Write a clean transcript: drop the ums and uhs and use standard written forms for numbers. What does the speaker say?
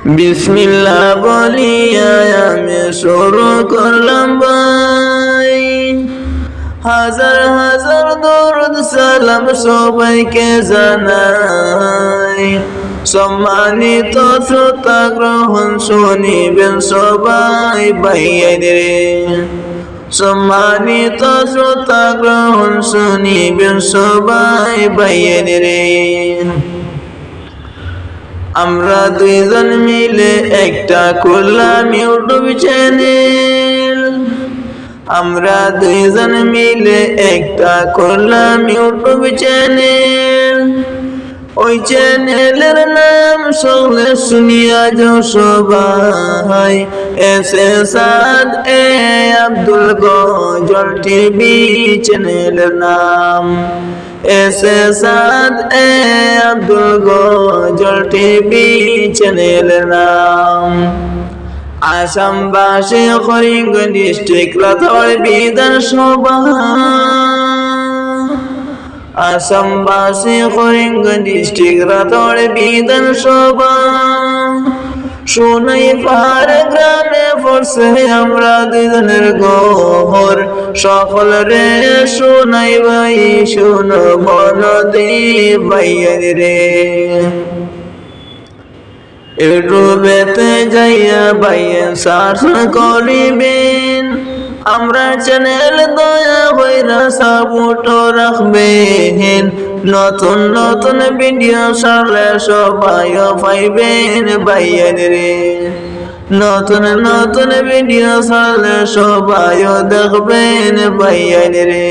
বিসমিল্লাহ বলিয়া আমি শুরু করলাম ভাই, হাজার হাজার দরুদ সালাম সবাইকে জানাই। সম্মানিত শ্রোতা গ্রহণ শুনিবেন সবাই ভাইয়েরে, সম্মানিত শ্রোতা গ্রহণ শুনিবেন সবাই ভাইয়েরে। আমরা দুইজন মিলে একটা করলাম ইউটিউব চ্যানেল, আমরা দুইজন মিলে একটা করলাম ইউটিউব চ্যানেল। ওই চ্যানেলের নাম সকলে শুনিয়া যাও সবাই, এসএসআদ এ আব্দুল গজল টিভি চ্যানেলের নাম, এসএসআদ এ আব্দুল গজল টিভি চ্যানেলের নাম। আসামবাসী করিমগঞ্জ ডিস্ট্রিক্ট রাতর বিধানসভা, আসামবাসী করিমগঞ্জ ডিস্ট্রিক্ট রাতর বিধানসভা। সোনাই পাহাড় গ্রামে পড়ছে আমরা দুজনের ঘর, সকল রে সোনাই ভাই শোনো বনদী ভাইয়ের রে। ইউটিউবেতে যাইয়া ভাইয়ের সার্চ করিবেন, আমরা চ্যানেল দয়া হইরা সাপোর্ট রাখবেন। নতুন নতুন ভিডিও ছাড়লে সবাই পাইবেন ভাইয়ের রে, নতুন নতুন ভিডিও ছাড়লে সবাই দেখবেন ভাইয়ের রে।